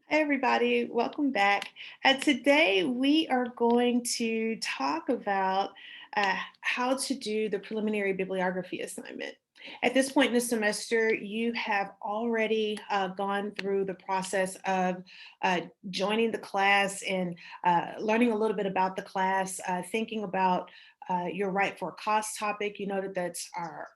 Hi, everybody. Welcome back. Today, we are going to talk about how to do the preliminary bibliography assignment. At this point in the semester, you have already gone through the process of joining the class and learning a little bit about the class, thinking about your right for a cost topic. You know that that's our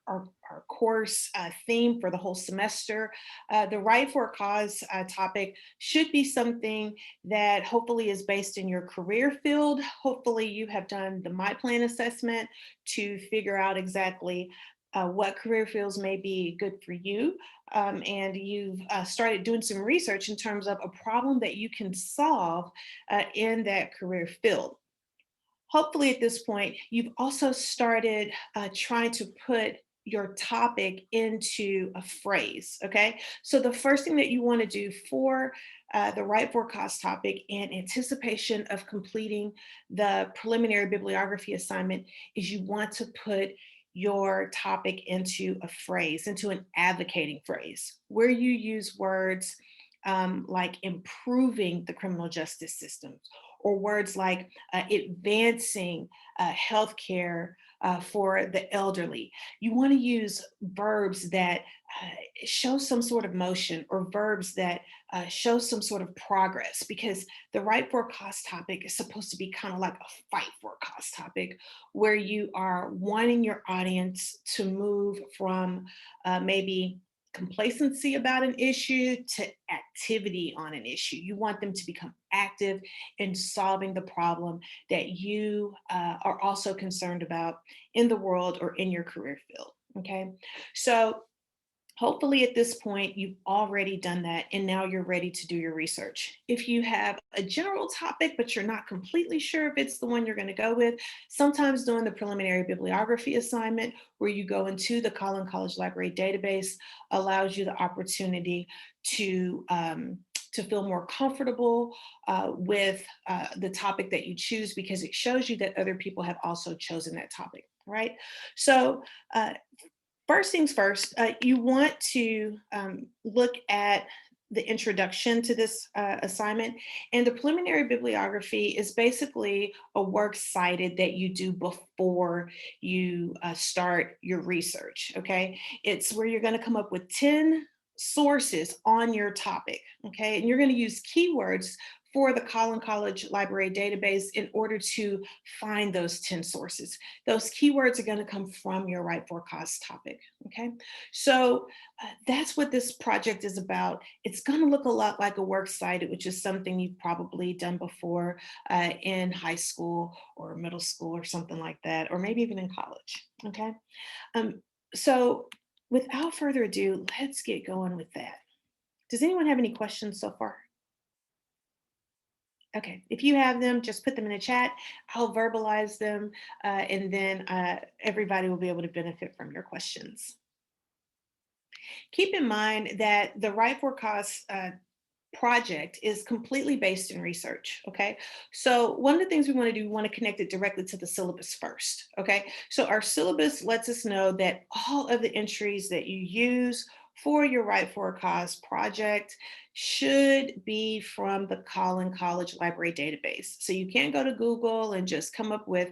course theme for the whole semester. The right for a cause topic should be something that hopefully is based in your career field. Hopefully, you have done the My Plan assessment to figure out exactly what career fields may be good for you. And you've started doing some research in terms of a problem that you can solve in that career field. Hopefully, at this point, you've also started trying to put your topic into a phrase. Okay. So, the first thing that you want to do for the right forecast topic in anticipation of completing the preliminary bibliography assignment is you want to put your topic into a phrase, into an advocating phrase, where you use words like improving the criminal justice system, or words like advancing healthcare for the elderly. You want to use verbs that show some sort of motion, or verbs that show some sort of progress, because the right for a cause topic is supposed to be kind of like a fight for a cause topic, where you are wanting your audience to move from maybe complacency about an issue to activity on an issue. You want them to become active in solving the problem that you are also concerned about in the world or in your career field. Okay. So, hopefully, at this point, you've already done that and now you're ready to do your research. If you have a general topic, but you're not completely sure if it's the one you're going to go with, sometimes doing the preliminary bibliography assignment, where you go into the Collin College Library database, allows you the opportunity to feel more comfortable with the topic that you choose, because it shows you that other people have also chosen that topic, right? So, first things first, you want to look at the introduction to this assignment. And the preliminary bibliography is basically a works cited that you do before you start your research. Okay. It's where you're going to come up with 10 sources on your topic. Okay. And you're going to use keywords for the Collin College Library database in order to find those 10 sources. Those keywords are going to come from your right for cause topic. Okay. So that's what this project is about. It's going to look a lot like a works cited, which is something you've probably done before in high school or middle school or something like that, or maybe even in college. Okay. Um, so without further ado, let's get going with that. Does anyone have any questions so far? Okay, if you have them, just put them in the chat. I'll verbalize them, and then everybody will be able to benefit from your questions. Keep in mind that the Right for Cause project is completely based in research. Okay. So, one of the things we want to do, we want to connect it directly to the syllabus first. Okay. So, our syllabus lets us know that all of the entries that you use for your Right for a Cause project should be from the Collin College Library database. So, you can't go to Google and just come up with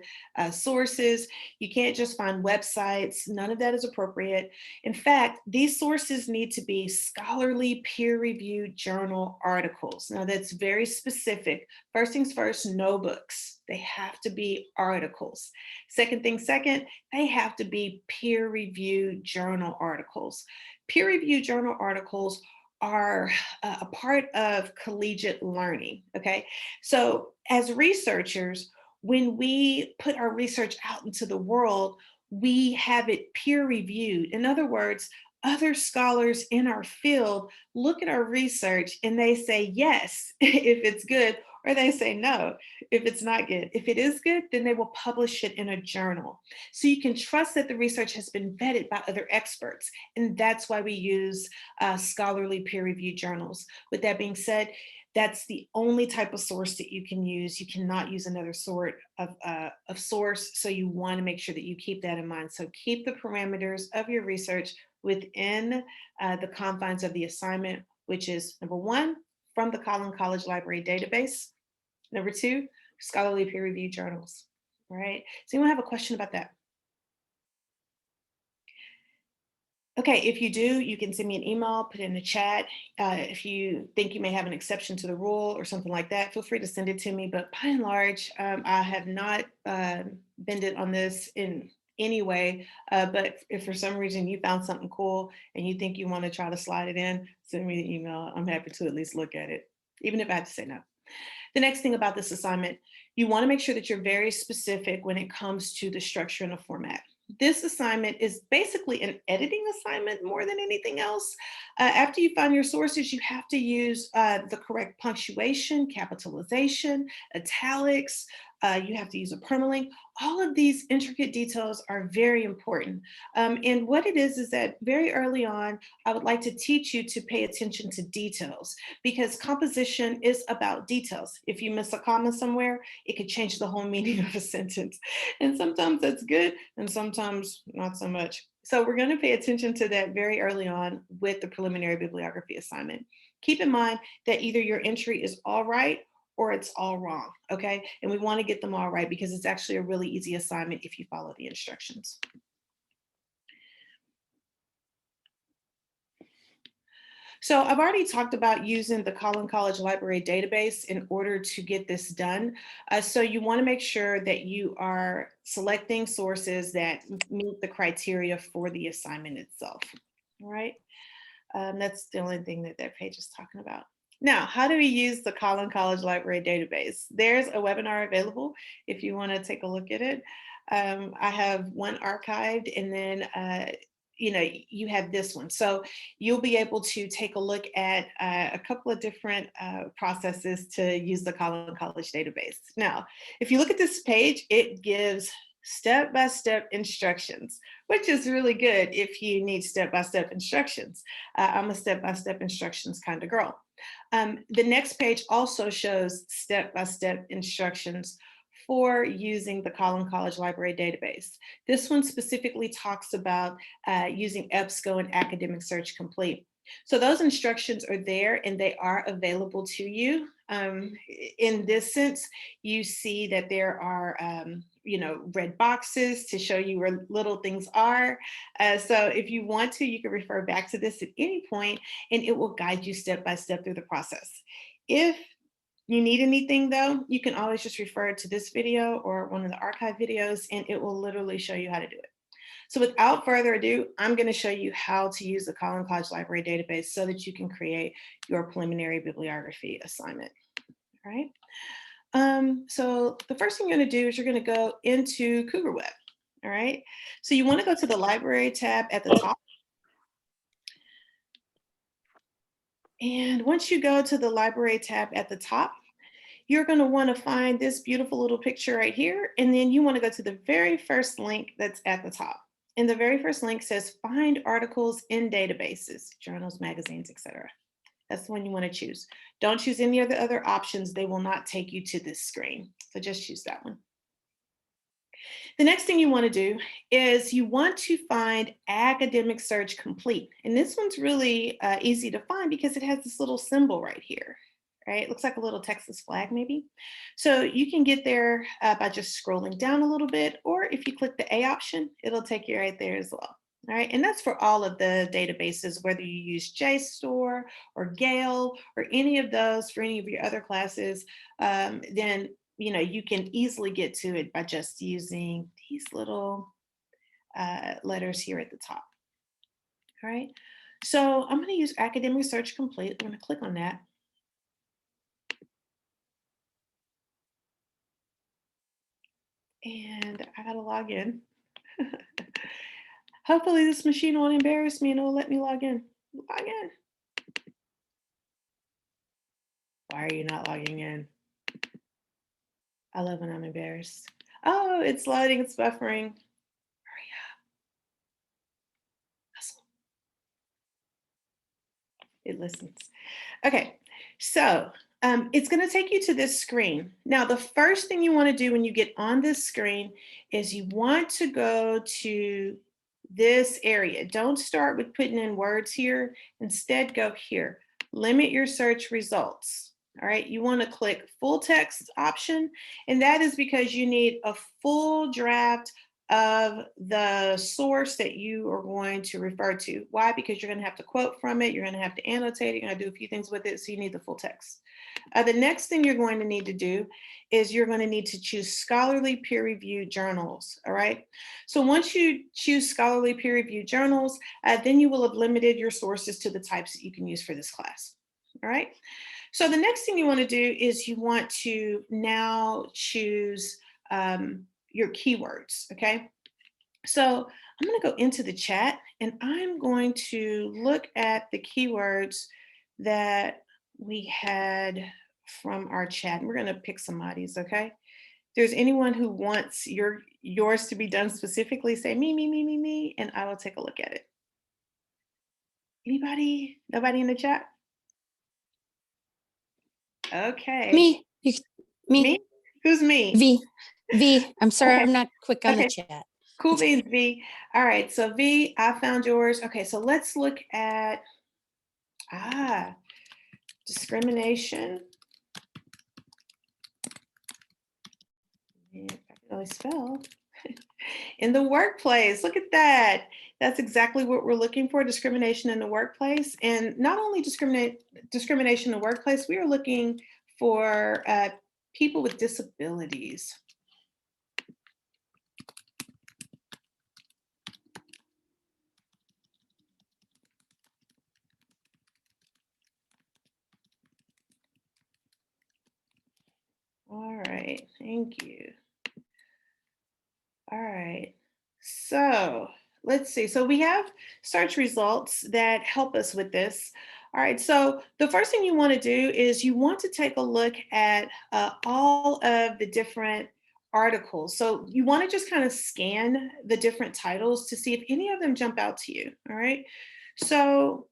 sources. You can't just find websites. None of that is appropriate. In fact, these sources need to be scholarly, peer reviewed journal articles. Now, that's very specific. First things first, no books. They have to be articles. Second thing second, they have to be peer reviewed journal articles. Peer reviewed journal articles are a part of collegiate learning. Okay. So, as researchers, when we put our research out into the world, we have it peer reviewed. In other words, other scholars in our field look at our research and they say yes if it's good, or they say no if it's not good. If it is good, then they will publish it in a journal. So you can trust that the research has been vetted by other experts. And that's why we use scholarly peer reviewed journals. With that being said, that's the only type of source that you can use. You cannot use another sort of source. So you want to make sure that you keep that in mind. So keep the parameters of your research within the confines of the assignment, which is number one, from the Collin College Library database. Number two, scholarly peer-reviewed journals. All right. Does anyone have a question about that? Okay, if you do, you can send me an email, put it in the chat. If you think you may have an exception to the rule or something like that, feel free to send it to me. But by and large, I have not bended on this in any way. But if for some reason you found something cool and you think you want to try to slide it in, send me an email. I'm happy to at least look at it, even if I have to say no. The next thing about this assignment, you want to make sure that you're very specific when it comes to the structure and the format. This assignment is basically an editing assignment more than anything else. After you find your sources, you have to use the correct punctuation, capitalization, italics. You have to use a permalink. All of these intricate details are very important. And what it is that very early on, I would like to teach you to pay attention to details because composition is about details. If you miss a comma somewhere, it could change the whole meaning of a sentence. And sometimes that's good, and sometimes not so much. So we're going to pay attention to that very early on with the preliminary bibliography assignment. Keep in mind that either your entry is all right or it's all wrong, okay? And we want to get them all right because it's actually a really easy assignment if you follow the instructions. So I've already talked about using the Collin College Library database in order to get this done. So you want to make sure that you are selecting sources that meet the criteria for the assignment itself. All right. That's the only thing that that page is talking about. Now, how do we use the Collin College Library database? There's a webinar available if you want to take a look at it. I have one archived, and then you have this one. So you'll be able to take a look at a couple of different processes to use the Collin College database. Now, if you look at this page, it gives step-by-step instructions, which is really good if you need step-by-step instructions. I'm a step-by-step instructions kind of girl. The next page also shows step-by-step instructions for using the Collin College Library database. This one specifically talks about using EBSCO and Academic Search Complete. So those instructions are there and they are available to you. In this sense, you see that there are red boxes to show you where little things are. So if you want to, you can refer back to this at any point and it will guide you step by step through the process. If you need anything though, you can always just refer to this video or one of the archive videos and it will literally show you how to do it. So without further ado, I'm going to show you how to use the Collin College Library database so that you can create your preliminary bibliography assignment. All right. So the first thing you're going to do is you're going to go into Cougar Web. All right. So you want to go to the library tab at the top. And once you go to the library tab at the top, you're going to want to find this beautiful little picture right here. And then you want to go to the very first link that's at the top. And the very first link says find articles in databases, journals, magazines, etc. That's the one you want to choose. Don't choose any of the other options. They will not take you to this screen. So just choose that one. The next thing you want to do is you want to find Academic Search Complete. And this one's really easy to find because it has this little symbol right here. Right? It looks like a little Texas flag maybe. So you can get there by just scrolling down a little bit, or if you click the A option, it'll take you right there as well. All right, and that's for all of the databases, whether you use JSTOR or Gale or any of those for any of your other classes, then you can easily get to it by just using these little letters here at the top. All right, so I'm going to use Academic Search Complete. I'm going to click on that. And I gotta log in. Hopefully this machine won't embarrass me and it'll let me log in. Log in. Why are you not logging in? I love when I'm embarrassed. Oh, it's loading, it's buffering. Hurry up. Hustle. It listens. Okay, so it's going to take you to this screen. Now, the first thing you want to do when you get on this screen is you want to go to this area. Don't start with putting in words here. Instead, go here. limit your search results. All right, you want to click full text option, and that is because you need a full draft of the source that you are going to refer to. Why? Because you're going to have to quote from it, you're going to have to annotate it, you're going to do a few things with it, so you need the full text. The next thing you're going to need to do is you're going to need to choose scholarly peer-reviewed journals. All right. So once you choose scholarly peer-reviewed journals, then you will have limited your sources to the types that you can use for this class. All right. So the next thing you want to do is you want to now choose your keywords. Okay. So I'm going to go into the chat and I'm going to look at the keywords that we had from our chat. We're going to pick some bodies, okay? If there's anyone who wants yours to be done specifically, say me, and I will take a look at it. Anybody? Nobody in the chat? Okay. Me. Me? Who's me? V. I'm sorry, Okay. I'm not quick on Okay. the chat. Cool beans, V. All right, so V, I found yours. Okay, so let's look at discrimination. And I can really spell. In the workplace. Look at that. That's exactly what we're looking for, discrimination in the workplace. And not only discrimination in the workplace, we are looking for people with disabilities. All right, thank you. All right, so let's see. So we have search results that help us with this. All right, so the first thing you want to do is you want to take a look at all of the different articles. So you want to just kind of scan the different titles to see if any of them jump out to you. All right, so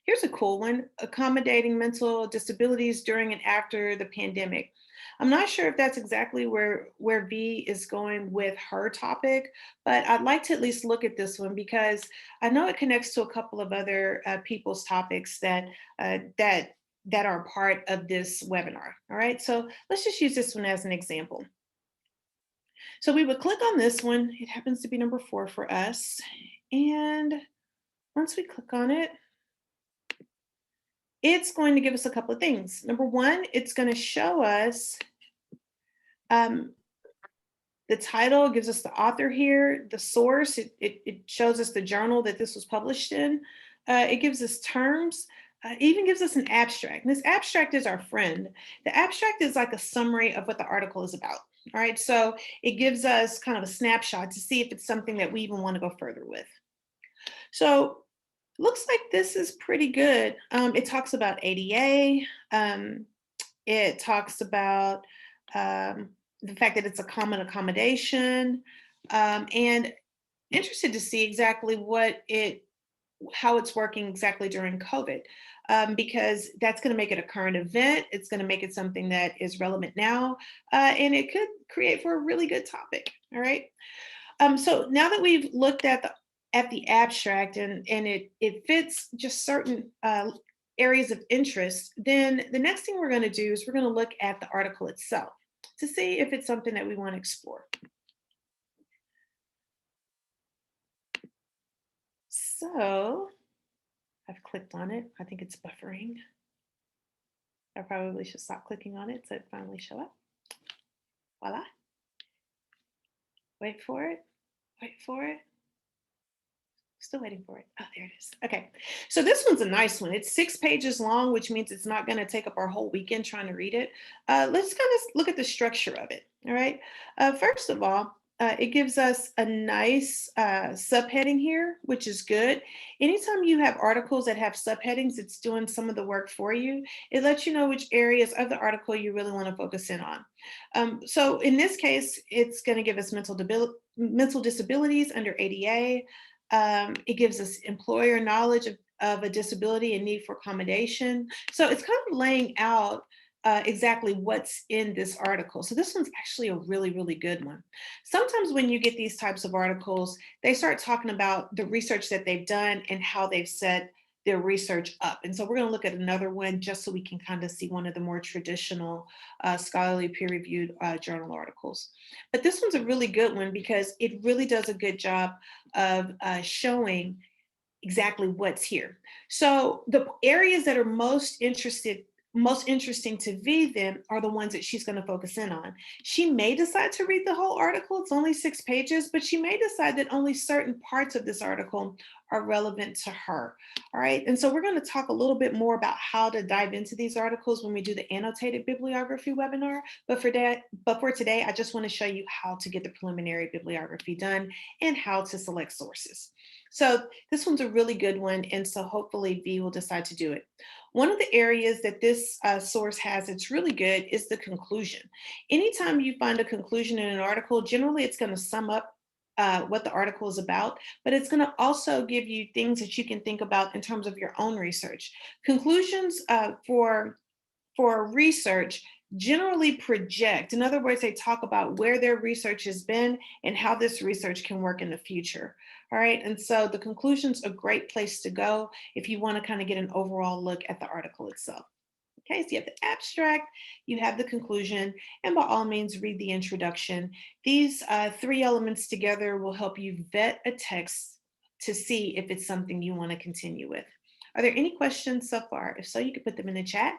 here's a cool one: accommodating mental disabilities during and after the pandemic. I'm not sure if that's exactly where V is going with her topic, but I'd like to at least look at this one because I know it connects to a couple of other people's topics that are part of this webinar. All right, so let's just use this one as an example. So we would click on this one. It happens to be number 4 for us. And once we click on it, it's going to give us a couple of things. Number one, it's going to show us the title, gives us the author here, the source, it shows us the journal that this was published in. It gives us terms, even gives us an abstract. And this abstract is our friend. The abstract is like a summary of what the article is about. All right, so it gives us kind of a snapshot to see if it's something that we even want to go further with. So looks like this is pretty good. It talks about ADA. It talks about the fact that it's a common accommodation, and interested to see exactly how it's working exactly during COVID, because that's going to make it a current event. It's going to make it something that is relevant now, and it could create for a really good topic. All right. So now that we've looked at the abstract and it fits just certain areas of interest, then the next thing we're going to do is we're going to look at the article itself to see if it's something that we want to explore. So I've clicked on it. I think it's buffering. I probably should stop clicking on it so it finally show up. Voila. Wait for it. Wait for it. Still waiting for it. Oh, there it is. Okay. So this one's a nice one. It's 6 pages long, which means it's not going to take up our whole weekend trying to read it. Let's kind of look at the structure of it. All right. First of all, it gives us a nice subheading here, which is good. Anytime you have articles that have subheadings, it's doing some of the work for you. It lets you know which areas of the article you really want to focus in on. So in this case, it's going to give us mental disabilities under ADA. It gives us employer knowledge of a disability and need for accommodation. So it's kind of laying out exactly what's in this article. So this one's actually a really, really good one. Sometimes when you get these types of articles, they start talking about the research that they've done and how they've set their research up. And so we're going to look at another one just so we can kind of see one of the more traditional scholarly peer-reviewed journal articles. But this one's a really good one because it really does a good job of showing exactly what's here. So the areas that are most interesting to V then are the ones that she's going to focus in on. She may decide to read the whole article. It's only 6 pages, but she may decide that only certain parts of this article are relevant to her. All right. And so we're going to talk a little bit more about how to dive into these articles when we do the annotated bibliography webinar. But for today, I just want to show you how to get the preliminary bibliography done and how to select sources. So this one's a really good one. And so hopefully V will decide to do it. One of the areas that this source has that's really good is the conclusion. Anytime you find a conclusion in an article, generally it's going to sum up what the article is about, but it's going to also give you things that you can think about in terms of your own research. Conclusions for research generally project. In other words, they talk about where their research has been and how this research can work in the future. All right. And so the conclusion's a great place to go if you want to kind of get an overall look at the article itself. Okay, so you have the abstract, you have the conclusion, and by all means, read the introduction. These three elements together will help you vet a text to see if it's something you want to continue with. Are there any questions so far? If so, you can put them in the chat.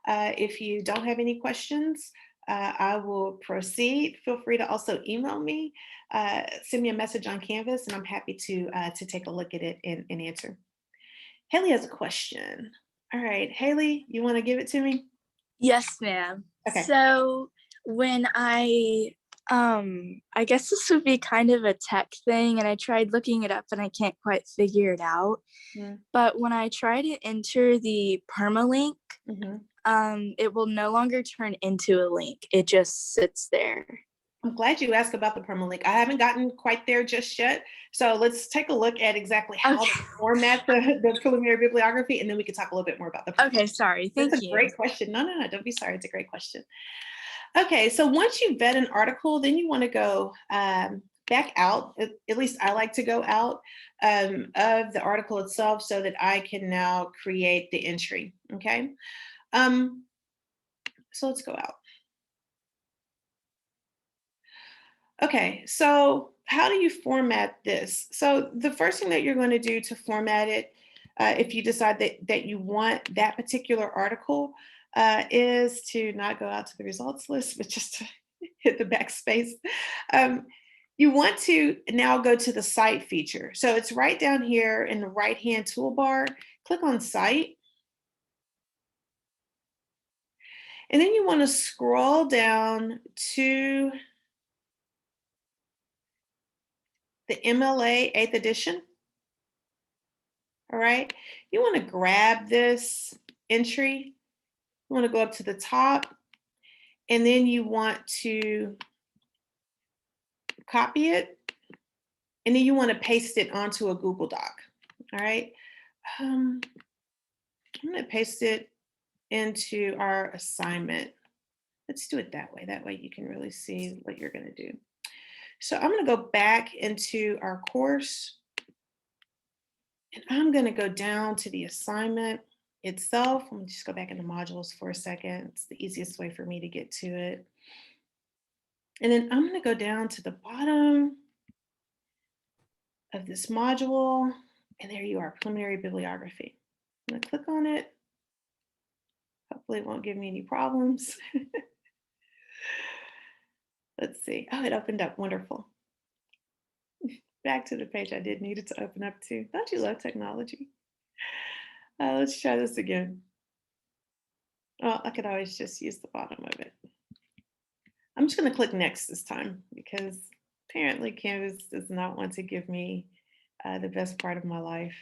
If you don't have any questions, I will proceed. Feel free to also email me, send me a message on Canvas, and I'm happy to take a look at it and answer. Haley has a question. All right, Haley, you want to give it to me? Yes, ma'am. Okay. So when I guess this would be kind of a tech thing, and I tried looking it up and I can't quite figure it out. Mm-hmm. But when I try to enter the permalink, it will no longer turn into a link. It just sits there. I'm glad you asked about the permalink. I haven't gotten quite there just yet. So let's take a look at exactly how to format the preliminary bibliography, and then we can talk a little bit more about the permalink. Okay, sorry. Thank you. That's a great question. No, don't be sorry. It's a great question. Okay, so once you vet an article, then you want to go back out. At least I like to go out of the article itself so that I can now create the entry. Okay, so let's go out. Okay, so how do you format this? So the first thing that you're going to do to format it, if you decide that you want that particular article, is to not go out to the results list, but just to hit the backspace. You want to now go to the Cite feature. So it's right down here in the right-hand toolbar. Click on Cite. And then you want to scroll down to the MLA 8th edition. All right, you want to grab this entry. You want to go up to the top, and then you want to copy it, and then you want to paste it onto a Google Doc. All right, I'm going to paste it into our assignment. Let's do it that way. That way you can really see what you're going to do. So I'm going to go back into our course, and I'm going to go down to the assignment itself. Let me just go back into modules for a second. It's the easiest way for me to get to it. And then I'm going to go down to the bottom of this module, and there you are, preliminary bibliography. I'm going to click on it. Hopefully it won't give me any problems. Let's see. Oh, it opened up. Wonderful. Back to the page I did need it to open up to. Don't you love technology? Let's try this again. Oh, I could always just use the bottom of it. I'm just going to click next this time because apparently Canvas does not want to give me the best part of my life.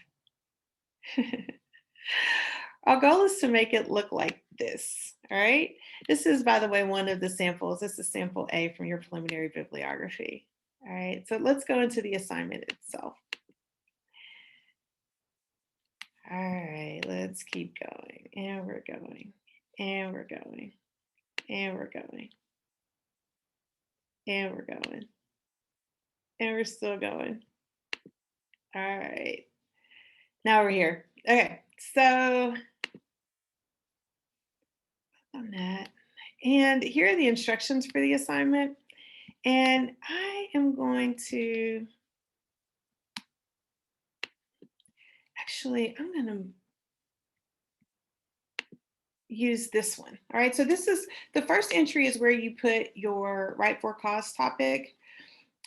Our goal is to make it look like this, all right? This is, by the way, one of the samples. This is sample A from your preliminary bibliography, all right? So let's go into the assignment itself. All right, let's keep going, and we're going, and we're going, and we're going, and we're going, and we're still going. All right, now we're here. Okay, so on that. And here are the instructions for the assignment. And I am going to, actually, I'm going to use this one. All right, so this is, the first entry is where you put your right for cause topic.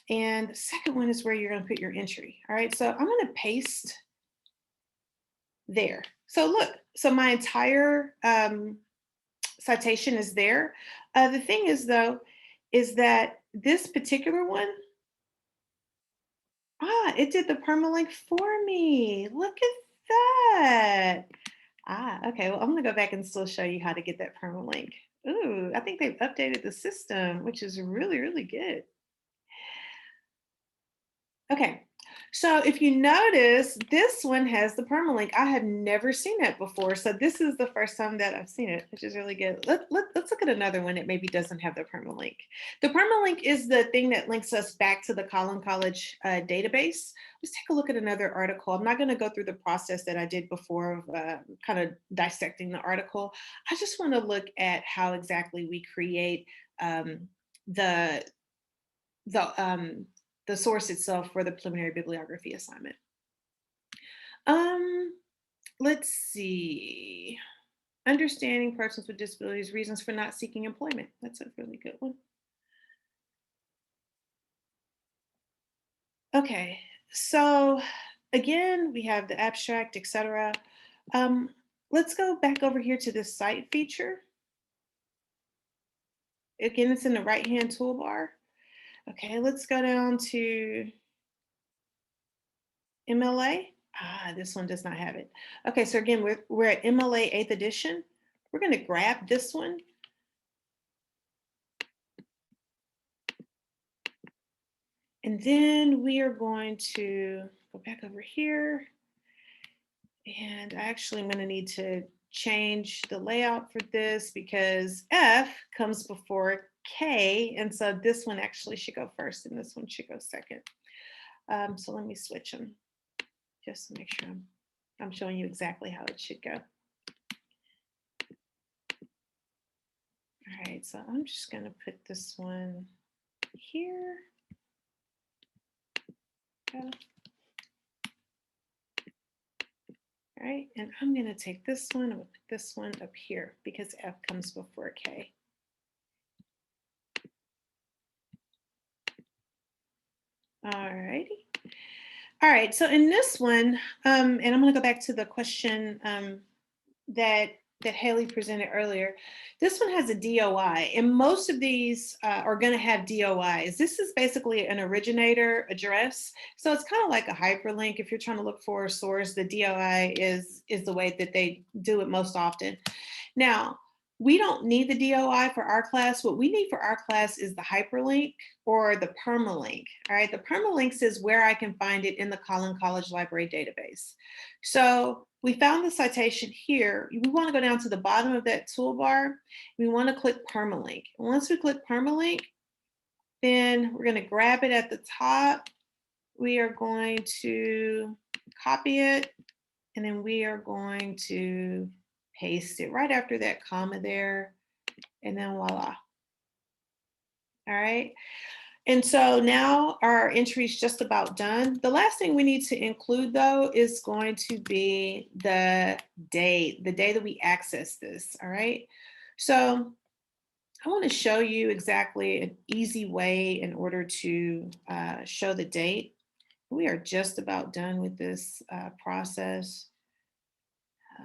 And the second one is where you're going to put your entry. All right, so I'm going to paste there. So look, so my entire citation is there. The thing is, though, is that this particular one, it did the permalink for me. Look at that. Okay. Well, I'm going to go back and still show you how to get that permalink. Ooh, I think they've updated the system, which is really, really good. Okay, so if you notice, this one has the permalink. I have never seen that before. So this is the first time that I've seen it, which is really good. Let's look at another one that maybe doesn't have the permalink. The permalink is the thing that links us back to the Collin College database. Let's take a look at another article. I'm not going to go through the process that I did before of kind of dissecting the article. I just want to look at how exactly we create the the the source itself for the preliminary bibliography assignment. Let's see. Understanding persons with disabilities, reasons for not seeking employment. That's a really good one. Okay, so again, we have the abstract, etc. Let's go back over here to this cite feature. Again, it's in the right-hand toolbar. Okay, let's go down to MLA. This one does not have it. Okay, so again, we're at MLA 8th edition. We're going to grab this one. And then we are going to go back over here. And I actually am going to need to change the layout for this because F comes before K. And so this one actually should go first and this one should go second. So let me switch them just to make sure I'm showing you exactly how it should go. All right, so I'm just going to put this one here. All right, and I'm going to take this one and put this one up here because F comes before K. All righty. All right, so in this one, and I'm going to go back to the question that Haley presented earlier. This one has a DOI, and most of these are going to have DOIs. This is basically an originator address, so it's kind of like a hyperlink. If you're trying to look for a source, the DOI is the way that they do it most often. Now, we don't need the DOI for our class. What we need for our class is the hyperlink or the permalink. All right, the permalinks is where I can find it in the Collin College Library database. So we found the citation here. We want to go down to the bottom of that toolbar. We want to click permalink. And once we click permalink, then we're going to grab it at the top. We are going to copy it, and then we are going to paste it right after that comma there, and then voila. All right. And so now our entry is just about done. The last thing we need to include, though, is going to be the day that we access this. All right. So I want to show you exactly an easy way in order to show the date. We are just about done with this process.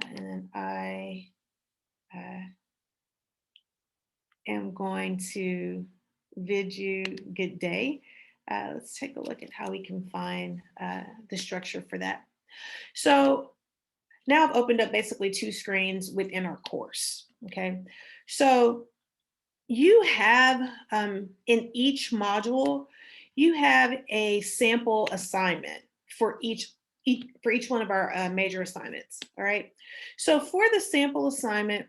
And then I am going to vid you good day. Let's take a look at how we can find the structure for that. So now I've opened up basically two screens within our course. Okay, so you have in each module, you have a sample assignment for each one of our major assignments. All right, so for the sample assignment,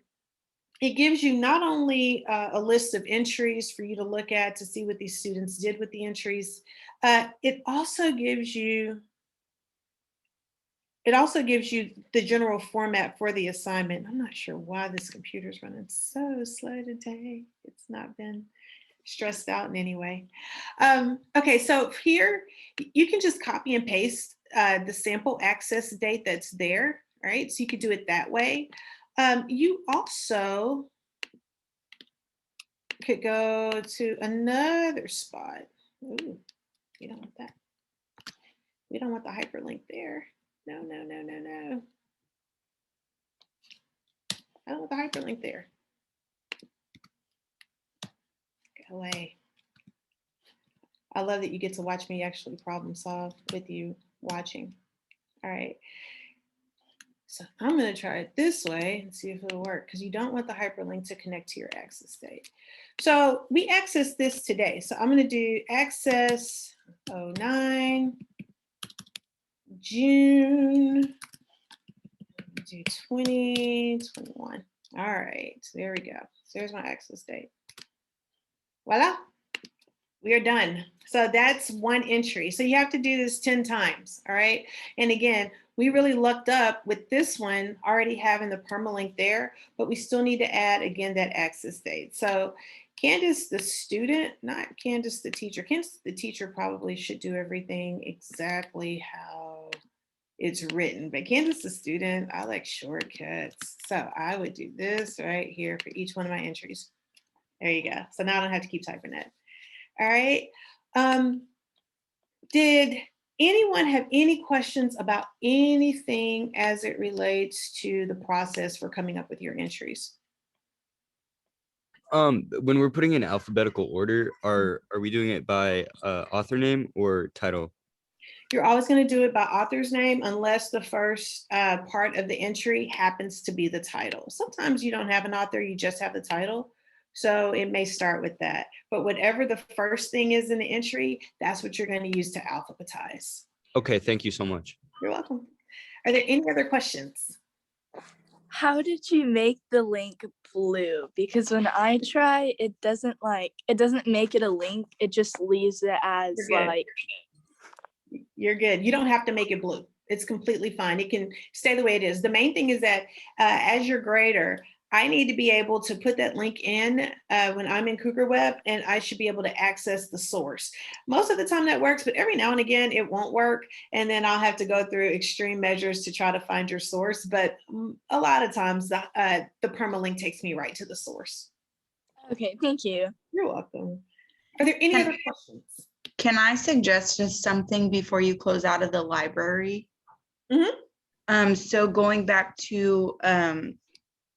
it gives you not only a list of entries for you to look at to see what these students did with the entries, it also gives you It also gives you the general format for the assignment. I'm not sure why this computer's running so slow today. It's not been stressed out in any way. Okay, so here you can just copy and paste the sample access date that's there, right? So you could do it that way. You also could go to another spot. Ooh, you don't want that. We don't want the hyperlink there. No, no, no, no, no. I don't want the hyperlink there. Go away. I love that you get to watch me actually problem solve with you watching. All right. So I'm going to try it this way and see if it'll work, because you don't want the hyperlink to connect to your access date. So we accessed this today. So I'm going to do access 09 June, do 2021. All right, so there we go. So there's my access date. Voila, we are done. So that's one entry. So you have to do this 10 times, all right? And again, we really lucked up with this one already having the permalink there, but we still need to add, again, that access date. So Candace, the student, not Candace, the teacher. Candace, the teacher probably should do everything exactly how it's written, but Candace, the student, I like shortcuts. So I would do this right here for each one of my entries. There you go. So now I don't have to keep typing it. All right. Did anyone have any questions about anything as it relates to the process for coming up with your entries? When we're putting in alphabetical order, are we doing it by author name or title? You're always going to do it by author's name unless the first part of the entry happens to be the title. Sometimes you don't have an author, you just have the title. So it may start with that. But whatever the first thing is in the entry, that's what you're going to use to alphabetize. Okay, thank you so much. You're welcome. Are there any other questions? How did you make the link blue? Because when I try, it doesn't make it a link. It just leaves it as like. You're good. You don't have to make it blue. It's completely fine. It can stay the way it is. The main thing is that as your grader, I need to be able to put that link in when I'm in Cougar Web, and I should be able to access the source. Most of the time that works, but every now and again it won't work. And then I'll have to go through extreme measures to try to find your source. But a lot of times the permalink takes me right to the source. Okay, thank you. You're welcome. Are there any other questions? Can I suggest just something before you close out of the library? Mm-hmm. So going back to,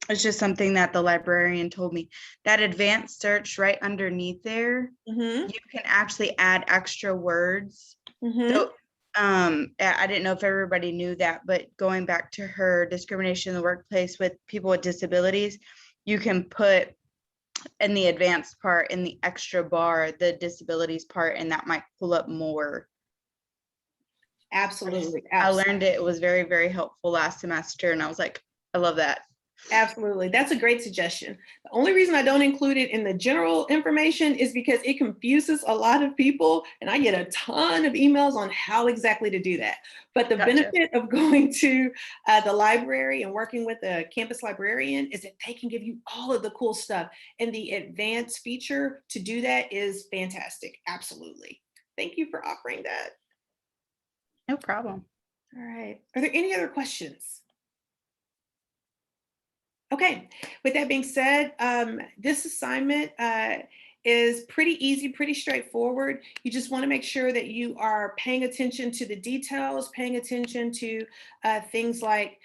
it's just something that the librarian told me, that advanced search right underneath there, Mm-hmm. you can actually add extra words. Mm-hmm. So I didn't know if everybody knew that, but going back to her discrimination in the workplace with people with disabilities, you can put in the advanced part, in the extra bar, the disabilities part, and that might pull up more. Absolutely. I learned it was very, very helpful last semester, and I was like, I love that. Absolutely. That's a great suggestion. The only reason I don't include it in the general information is because it confuses a lot of people, and I get a ton of emails on how exactly to do that. But the benefit of going to the library and working with a campus librarian is that they can give you all of the cool stuff. And the advanced feature to do that is fantastic. Absolutely. Thank you for offering that. No problem. All right. Are there any other questions? Okay, with that being said, this assignment is pretty easy, pretty straightforward. You just want to make sure that you are paying attention to the details, paying attention to things like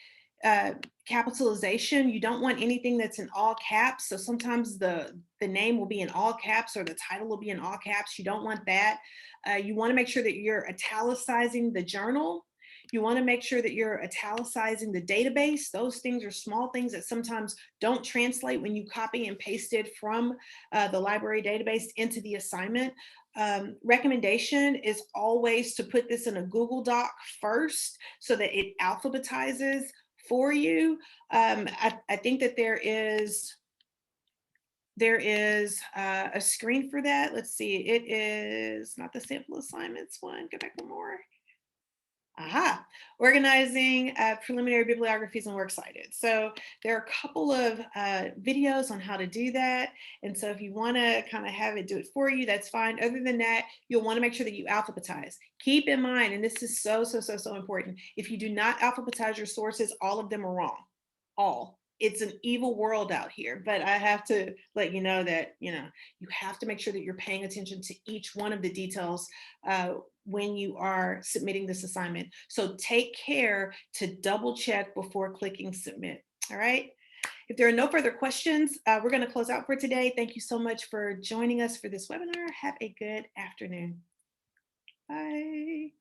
capitalization. You don't want anything that's in all caps. So sometimes the name will be in all caps or the title will be in all caps. You don't want that. You want to make sure that you're italicizing the journal. You want to make sure that you're italicizing the database. Those things are small things that sometimes don't translate when you copy and paste it from the library database into the assignment. Recommendation is always to put this in a Google Doc first so that it alphabetizes for you. I think that there is a screen for that. Let's see. It is not the sample assignments one. Go back one more. Aha, organizing preliminary bibliographies and works cited. So there are a couple of videos on how to do that. And so if you want to kind of have it do it for you, that's fine. Other than that, you'll want to make sure that you alphabetize. Keep in mind, and this is so important, if you do not alphabetize your sources, all of them are wrong. All. It's an evil world out here, but I have to let you know that, you have to make sure that you're paying attention to each one of the details when you are submitting this assignment. So take care to double check before clicking submit. All right. If there are no further questions, we're going to close out for today. Thank you so much for joining us for this webinar. Have a good afternoon. Bye.